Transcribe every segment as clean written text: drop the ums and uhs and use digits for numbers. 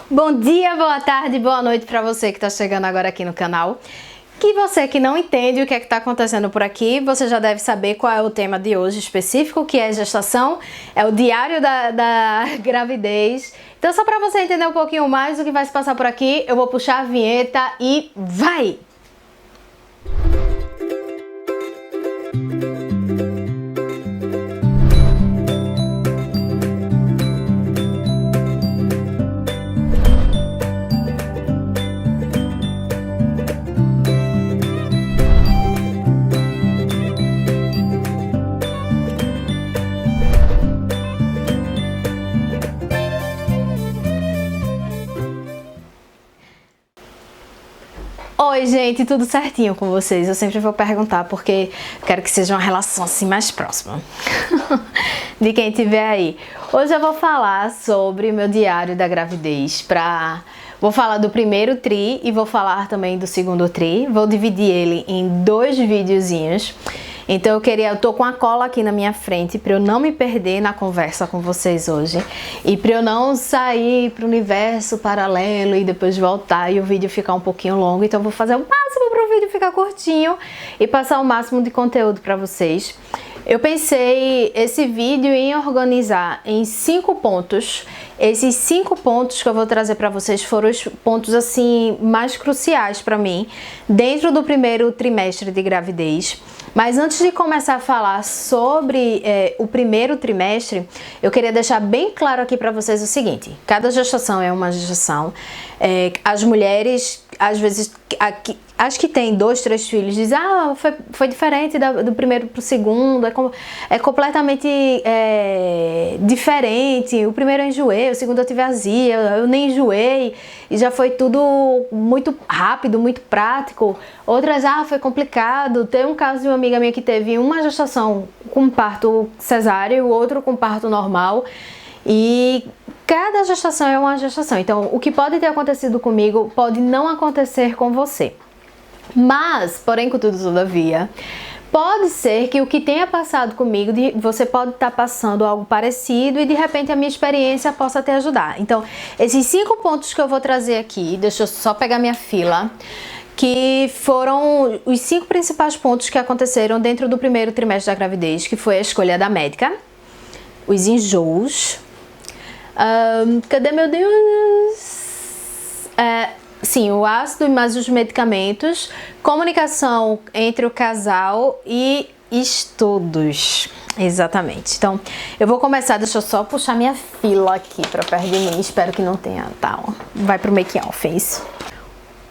Bom dia, boa tarde, boa noite para você que está chegando agora aqui no canal. Que você que não entende o que é que está acontecendo por aqui, você já deve saber qual é o tema de hoje específico, que é gestação, é o diário da gravidez. Então, só para você entender um pouquinho mais do que vai se passar por aqui, eu vou puxar a vinheta e vai! Oi gente, tudo certinho com vocês? Eu sempre vou perguntar porque quero que seja uma relação assim mais próxima de quem estiver aí. Hoje eu vou falar sobre o meu diário da gravidez. Vou falar do primeiro tri e vou falar também do segundo tri. Vou dividir ele em dois videozinhos. Então eu tô com a cola aqui na minha frente para eu não me perder na conversa com vocês hoje e para eu não sair para o universo paralelo e depois voltar e o vídeo ficar um pouquinho longo. Então eu vou fazer o máximo para o vídeo ficar curtinho e passar o máximo de conteúdo para vocês. Eu pensei esse vídeo em organizar em 5 pontos. Esses 5 pontos que eu vou trazer para vocês foram os pontos assim mais cruciais para mim dentro do primeiro trimestre de gravidez. Mas antes de começar a falar sobre o primeiro trimestre, eu queria deixar bem claro aqui para vocês o seguinte: cada gestação é uma gestação. As mulheres, às vezes, as que têm 2, 3 filhos, dizem foi diferente do primeiro para o segundo, é completamente diferente. O primeiro eu enjoei, o segundo eu tive azia, eu nem enjoei e já foi tudo muito rápido, muito prático. Outras, foi complicado. Tem um caso de uma amiga minha que teve uma gestação com parto cesáreo e o outro com parto normal. E cada gestação é uma gestação. Então, o que pode ter acontecido comigo pode não acontecer com você. Mas, porém, contudo, todavia, pode ser que o que tenha passado comigo, você pode estar passando algo parecido e de repente a minha experiência possa te ajudar. Então, esses 5 pontos que eu vou trazer aqui, deixa eu só pegar minha fila, que foram os 5 principais pontos que aconteceram dentro do primeiro trimestre da gravidez, que foi a escolha da médica, os enjoos, cadê meu Deus? Sim, o ácido e mais os medicamentos, comunicação entre o casal e estudos. Exatamente. Então, eu vou começar, deixa eu só puxar minha fila aqui para perto de mim, espero que não tenha, tá? Vai pro make-off, é isso.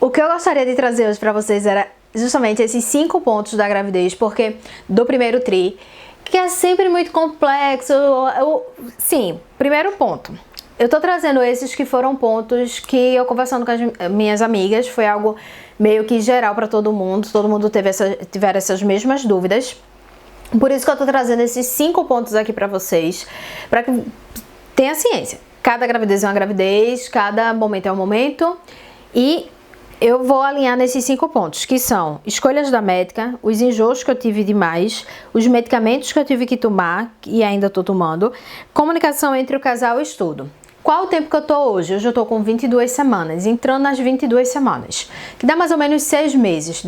O que eu gostaria de trazer hoje para vocês era justamente esses 5 pontos da gravidez, porque do primeiro tri, que é sempre muito complexo. Sim, primeiro ponto. Eu tô trazendo esses que foram pontos que eu conversando com as minhas amigas, foi algo meio que geral para todo mundo tiveram essas mesmas dúvidas. Por isso que eu tô trazendo esses 5 pontos aqui para vocês, para que tenha ciência. Cada gravidez é uma gravidez, cada momento é um momento e eu vou alinhar nesses 5 pontos, que são escolhas da médica, os enjoos que eu tive demais, os medicamentos que eu tive que tomar e ainda tô tomando, comunicação entre o casal e estudo. Qual o tempo que eu tô hoje? Hoje eu tô com 22 semanas, entrando nas 22 semanas, que dá mais ou menos 6 meses,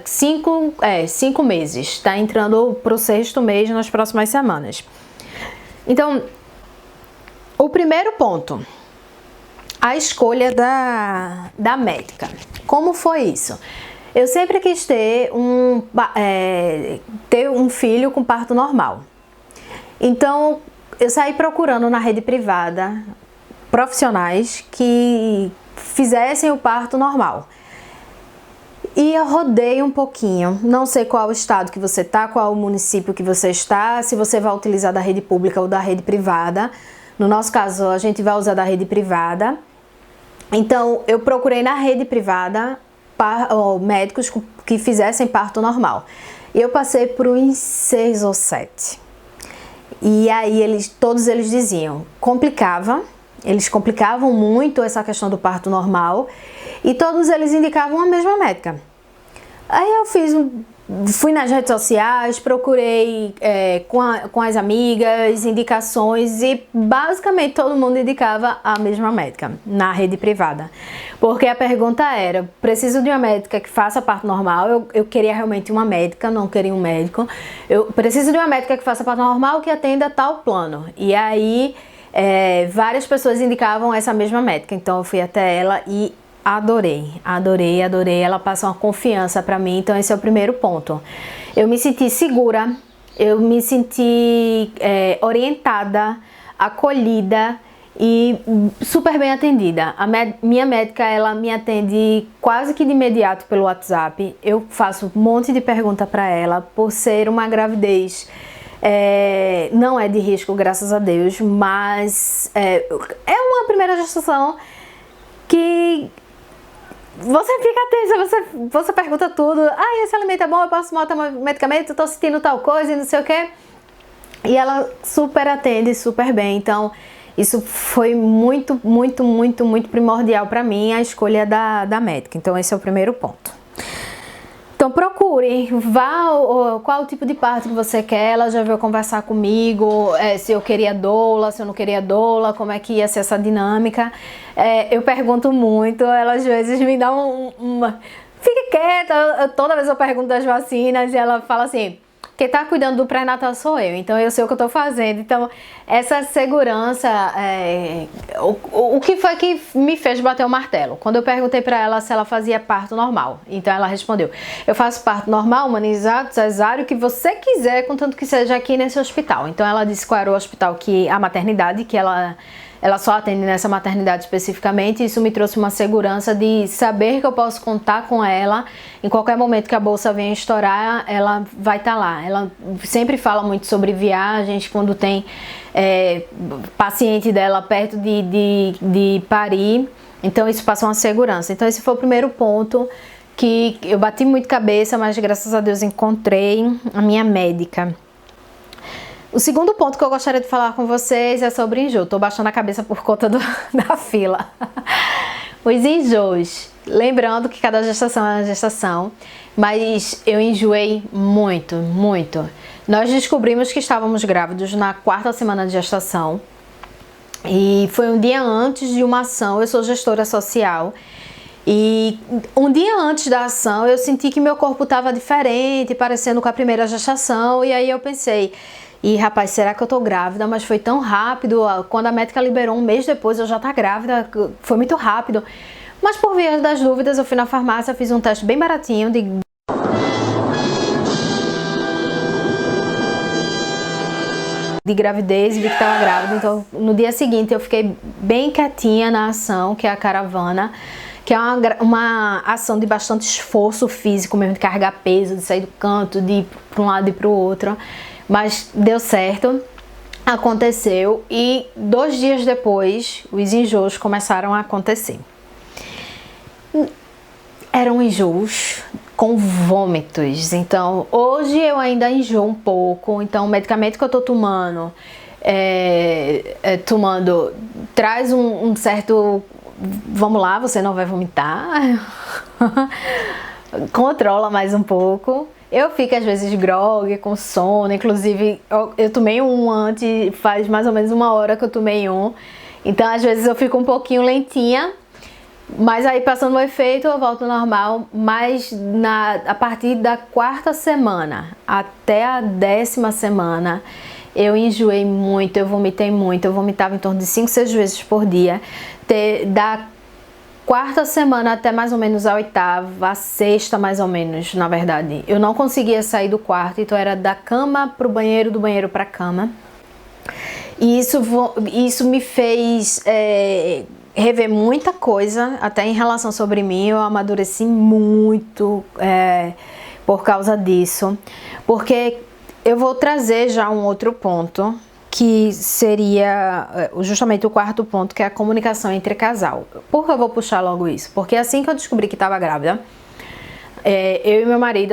5 meses, tá entrando pro 6º mês nas próximas semanas. Então, o primeiro ponto, a escolha da médica. Como foi isso? Eu sempre quis ter um filho com parto normal. Então, eu saí procurando na rede privada profissionais que fizessem o parto normal. E eu rodei um pouquinho, não sei qual o estado que você está, qual o município que você está, se você vai utilizar da rede pública ou da rede privada. No nosso caso, a gente vai usar da rede privada. Então, eu procurei na rede privada médicos que fizessem parto normal. E eu passei por uns 6 ou 7. E aí, todos eles diziam, eles complicavam muito essa questão do parto normal e todos eles indicavam a mesma médica. Aí eu fiz Fui nas redes sociais, procurei com as amigas, indicações, e basicamente todo mundo indicava a mesma médica na rede privada. Porque a pergunta era, preciso de uma médica que faça parto normal, eu queria realmente uma médica, não queria um médico. Eu preciso de uma médica que faça parto normal que atenda tal plano. E aí várias pessoas indicavam essa mesma médica, então eu fui até ela e adorei, adorei, adorei. Ela passa uma confiança pra mim, então esse é o primeiro ponto. Eu me senti segura, eu me senti orientada, acolhida e super bem atendida. Minha médica, ela me atende quase que de imediato pelo WhatsApp. Eu faço um monte de pergunta pra ela, por ser uma gravidez não é de risco, graças a Deus, mas é uma primeira gestação que você fica tensa, você pergunta tudo. Ah, esse alimento é bom, eu posso tomar medicamento, eu tô sentindo tal coisa e não sei o que. E ela super atende, super bem. Então, isso foi muito, muito, muito, muito primordial pra mim, a escolha da médica. Então, esse é o primeiro ponto. Então procure, vá, qual o tipo de parto que você quer. Ela já veio conversar comigo, se eu queria doula, se eu não queria doula, como é que ia ser essa dinâmica. Eu pergunto muito, ela às vezes me dá uma... Fique quieta, toda vez eu pergunto das vacinas e ela fala assim, quem tá cuidando do pré-natal sou eu, então eu sei o que eu tô fazendo. Então essa segurança, o que foi que me fez bater o martelo? Quando eu perguntei pra ela se ela fazia parto normal, então ela respondeu, eu faço parto normal, humanizado, cesáreo, o que você quiser, contanto que seja aqui nesse hospital. Então ela disse qual era o hospital, a maternidade, que ela só atende nessa maternidade especificamente. Isso me trouxe uma segurança de saber que eu posso contar com ela. Em qualquer momento que a bolsa venha estourar, ela vai estar lá. Ela sempre fala muito sobre viagens, quando tem paciente dela perto de parir. Então isso passa uma segurança. Então esse foi o primeiro ponto que eu bati muito cabeça, mas graças a Deus encontrei a minha médica. O segundo ponto que eu gostaria de falar com vocês é sobre enjoo. Tô baixando a cabeça por conta da fila. Os enjoos. Lembrando que cada gestação é uma gestação, mas eu enjoei muito, muito. Nós descobrimos que estávamos grávidos na 4ª semana de gestação e foi um dia antes de uma ação. Eu sou gestora social e um dia antes da ação eu senti que meu corpo estava diferente, parecendo com a primeira gestação, e aí eu pensei, e rapaz, será que eu tô grávida? Mas foi tão rápido, quando a médica liberou um mês depois eu já tá grávida, foi muito rápido. Mas por via das dúvidas eu fui na farmácia, fiz um teste bem baratinho de gravidez e vi que tava grávida. Então no dia seguinte eu fiquei bem quietinha na ação, que é a caravana, que é uma ação de bastante esforço físico mesmo, de carregar peso, de sair do canto, de ir para um lado e para o outro. Mas deu certo, aconteceu, e 2 dias depois os enjoos começaram a acontecer. Eram enjoos com vômitos, então hoje eu ainda enjoo um pouco. Então o medicamento que eu tô tomando, traz um certo, vamos lá, você não vai vomitar, controla mais um pouco. Eu fico às vezes grogue, com sono, inclusive eu tomei um faz mais ou menos 1 hora que eu tomei um, então às vezes eu fico um pouquinho lentinha, mas aí passando o efeito eu volto ao normal. Mas a partir da 4ª semana até a 10ª semana eu enjoei muito, eu vomitei muito, eu vomitava em torno de 5, 6 vezes por dia. Da 4ª semana até mais ou menos a 8ª, a 6ª mais ou menos, na verdade. Eu não conseguia sair do quarto, então era da cama pro banheiro, do banheiro pra cama. E isso me fez rever muita coisa, até em relação sobre mim. Eu amadureci muito por causa disso. Porque eu vou trazer já um outro ponto, que seria justamente o 4º ponto, que é a comunicação entre casal. Por que eu vou puxar logo isso? Porque assim que eu descobri que estava grávida, eu e meu marido,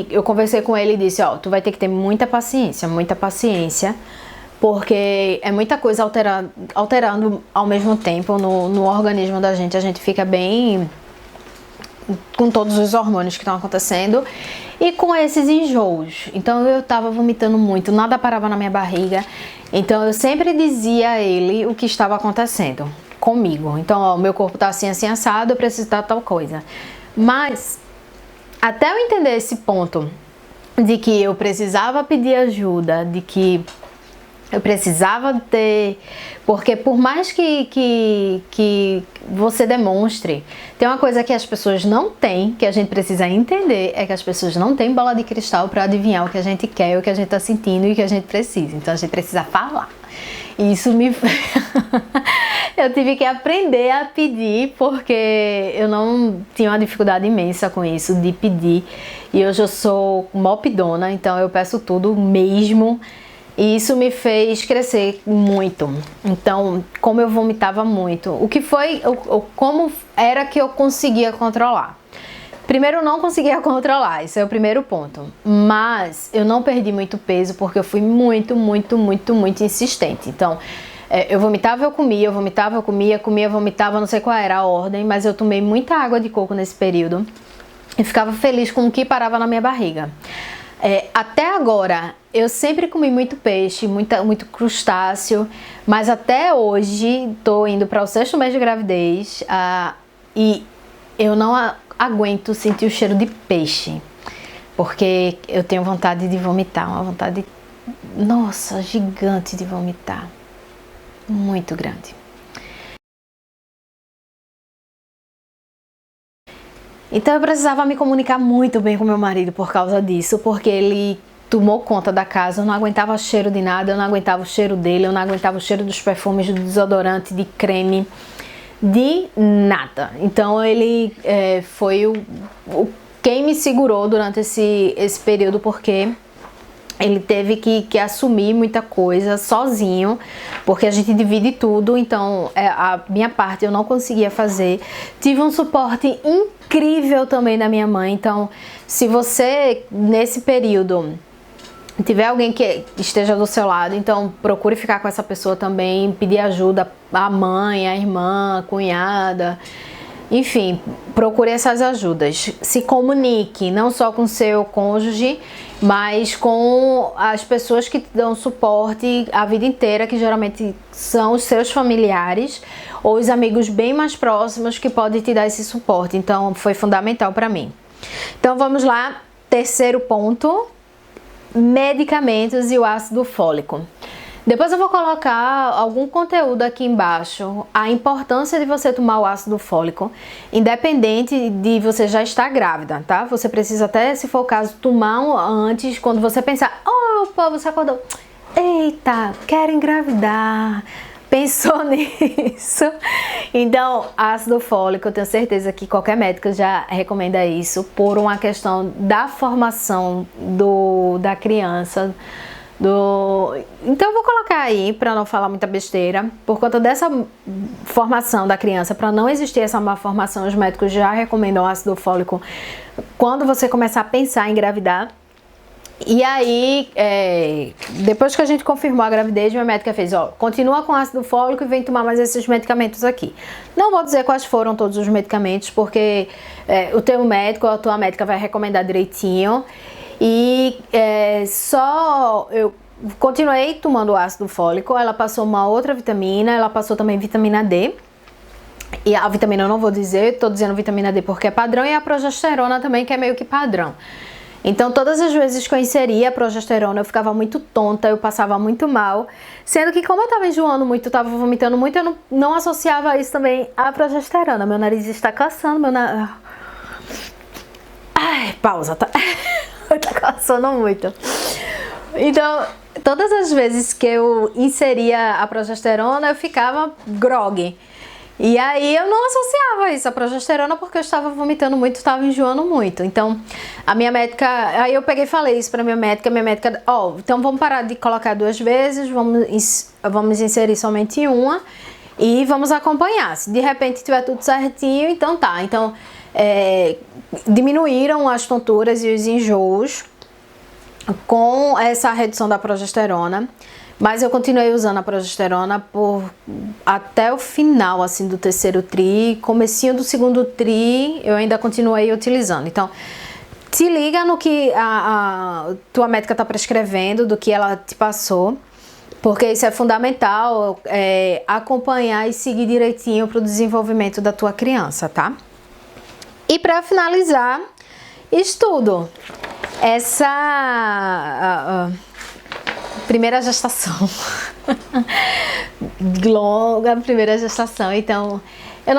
eu conversei com ele e disse, ó, tu vai ter que ter muita paciência, porque é muita coisa alterando ao mesmo tempo no organismo da gente. A gente fica bem com todos os hormônios que estão acontecendo e com esses enjoos. Então eu tava vomitando muito, nada parava na minha barriga. Então eu sempre dizia a ele o que estava acontecendo comigo. Então, ó, meu corpo tá assim, assim, assado, eu preciso de tal coisa. Mas até eu entender esse ponto de que eu precisava pedir ajuda, de que eu precisava ter... Porque por mais que você demonstre, tem uma coisa que as pessoas não têm, que a gente precisa entender, é que as pessoas não têm bola de cristal para adivinhar o que a gente quer, o que a gente tá sentindo e o que a gente precisa. Então a gente precisa falar. E isso me... Eu tive que aprender a pedir, porque eu não tinha uma dificuldade imensa com isso, de pedir. E hoje eu sou mó pedona, então eu peço tudo mesmo. E isso me fez crescer muito. Então, como eu vomitava muito, como era que eu conseguia controlar? Primeiro, eu não conseguia controlar, esse é o primeiro ponto. Mas eu não perdi muito peso porque eu fui muito insistente. Então, eu vomitava, eu comia, eu vomitava, eu comia, vomitava, não sei qual era a ordem, mas eu tomei muita água de coco nesse período e ficava feliz com o que parava na minha barriga. Até agora, eu sempre comi muito peixe, muito crustáceo, mas até hoje, tô indo para o 6º mês de gravidez e eu não aguento sentir o cheiro de peixe, porque eu tenho vontade de vomitar, uma vontade, nossa, gigante de vomitar, muito grande. Então eu precisava me comunicar muito bem com meu marido por causa disso, porque ele tomou conta da casa, eu não aguentava o cheiro de nada, eu não aguentava o cheiro dele, eu não aguentava o cheiro dos perfumes, do desodorante, de creme, de nada. Então ele foi quem me segurou durante esse período, porque ele teve que assumir muita coisa sozinho, porque a gente divide tudo, então a minha parte eu não conseguia fazer. Tive um suporte incrível também da minha mãe, então se você nesse período tiver alguém que esteja do seu lado, então procure ficar com essa pessoa também, pedir ajuda à mãe, à irmã, à cunhada. Enfim, procure essas ajudas. Se comunique, não só com seu cônjuge, mas com as pessoas que te dão suporte a vida inteira, que geralmente são os seus familiares ou os amigos bem mais próximos que podem te dar esse suporte. Então, foi fundamental para mim. Então, vamos lá. Terceiro ponto, medicamentos e o ácido fólico. Depois eu vou colocar algum conteúdo aqui embaixo, a importância de você tomar o ácido fólico, independente de você já estar grávida, tá? Você precisa até, se for o caso, tomar antes, quando você pensar, opa, você acordou, eita, quero engravidar, pensou nisso. Então, ácido fólico, eu tenho certeza que qualquer médico já recomenda isso, por uma questão da formação da criança. Então eu vou colocar aí, para não falar muita besteira, por conta dessa formação da criança, para não existir essa má formação, os médicos já recomendam ácido fólico quando você começar a pensar em engravidar. E aí, depois que a gente confirmou a gravidez, minha médica fez, continua com ácido fólico e vem tomar mais esses medicamentos aqui. Não vou dizer quais foram todos os medicamentos, porque o teu médico ou a tua médica vai recomendar direitinho. E eu continuei tomando ácido fólico, ela passou uma outra vitamina, ela passou também vitamina D. E a vitamina eu não vou dizer, tô dizendo vitamina D porque é padrão, e a progesterona também, que é meio que padrão. Então todas as vezes que eu inseria a progesterona eu ficava muito tonta, eu passava muito mal. Sendo que como eu tava enjoando muito, eu tava vomitando muito, eu não associava isso também à progesterona. Meu nariz está coçando, Ai, pausa, tá? Tá coçando muito. Então, todas as vezes que eu inseria a progesterona, eu ficava grog. E aí eu não associava isso à progesterona porque eu estava vomitando muito, estava enjoando muito. Então, a minha médica, aí eu peguei e falei isso pra minha médica, então vamos parar de colocar 2 vezes, vamos inserir somente uma e vamos acompanhar. Se de repente tiver tudo certinho, então tá. Então, diminuíram as tonturas e os enjoos com essa redução da progesterona. Mas eu continuei usando a progesterona até o final, assim, do terceiro tri. Comecinho do segundo tri, eu ainda continuei utilizando. Então, te liga no que a tua médica tá prescrevendo, do que ela te passou. Porque isso é fundamental, acompanhar e seguir direitinho para o desenvolvimento da tua criança, tá? E para finalizar, estudo. Essa primeira gestação. Longa primeira gestação, então eu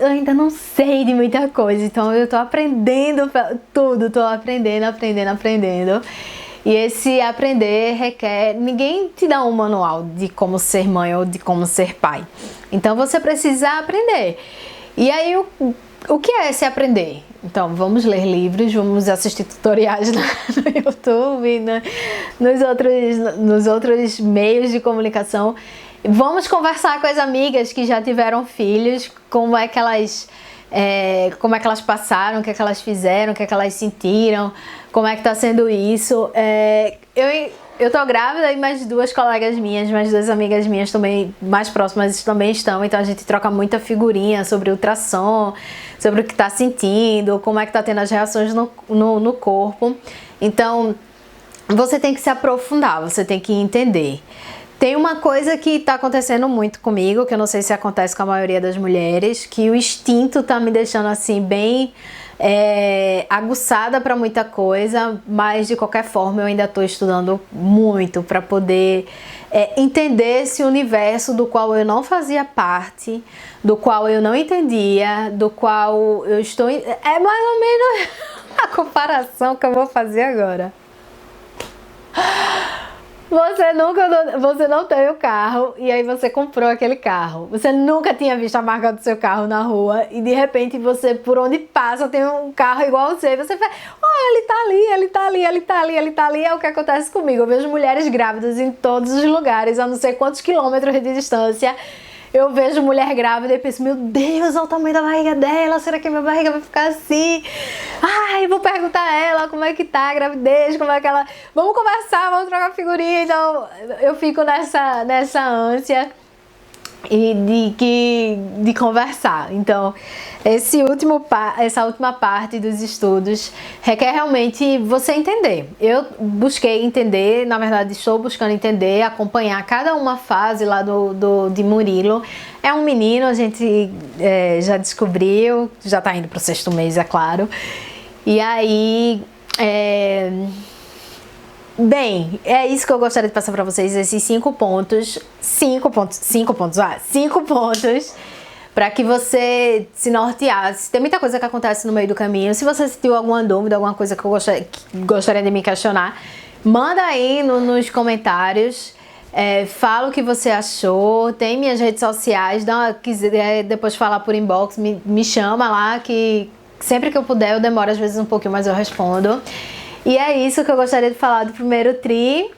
ainda não sei de muita coisa, então eu tô aprendendo tudo, tô aprendendo. E esse aprender requer... Ninguém te dá um manual de como ser mãe ou de como ser pai. Então você precisa aprender. E aí, o que é esse aprender? Então, vamos ler livros, vamos assistir tutoriais no YouTube, nos outros meios de comunicação. Vamos conversar com as amigas que já tiveram filhos, como é que elas passaram, o que é que elas fizeram, o que é que elas sentiram, como é que tá sendo isso. Eu tô grávida e mais duas colegas minhas, mais duas amigas minhas também, mais próximas, também estão, então a gente troca muita figurinha sobre ultrassom, sobre o que tá sentindo, como é que tá tendo as reações no corpo. Então, você tem que se aprofundar, você tem que entender. Tem uma coisa que tá acontecendo muito comigo, que eu não sei se acontece com a maioria das mulheres, que o instinto tá me deixando assim bem aguçada para muita coisa, mas de qualquer forma eu ainda tô estudando muito para poder entender esse universo do qual eu não fazia parte, do qual eu não entendia, do qual eu estou... É mais ou menos a comparação que eu vou fazer agora. Você não tem o carro e aí você comprou aquele carro. Você nunca tinha visto a marca do seu carro na rua e de repente você, por onde passa, tem um carro igual a você. E você fala, ele tá ali, ele tá ali, ele tá ali, ele tá ali. É o que acontece comigo. Eu vejo mulheres grávidas em todos os lugares, a não sei quantos quilômetros de distância. Eu vejo mulher grávida e penso, meu Deus, olha o tamanho da barriga dela, será que minha barriga vai ficar assim? Ai, vou perguntar a ela como é que tá a gravidez, como é que ela... Vamos conversar, vamos trocar figurinha. Então, eu fico nessa ânsia de conversar. Então, essa última parte dos estudos requer realmente você entender. Eu busquei entender, na verdade estou buscando entender, acompanhar cada uma fase lá de Murilo. É um menino, a gente já descobriu, já tá indo pro 6º mês, é claro. E aí... Bem, é isso que eu gostaria de passar para vocês, esses 5 pontos para que você se norteasse. Tem muita coisa que acontece no meio do caminho. Se você sentiu alguma dúvida, alguma coisa que gostaria de me questionar, manda aí nos comentários. Fala o que você achou. Tem minhas redes sociais, quiser depois falar por inbox, me chama lá, que sempre que eu puder, eu demoro às vezes um pouquinho, mas eu respondo. E é isso que eu gostaria de falar do primeiro tri.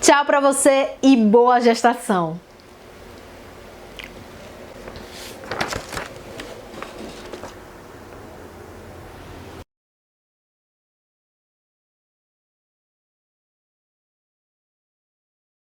Tchau pra você e boa gestação!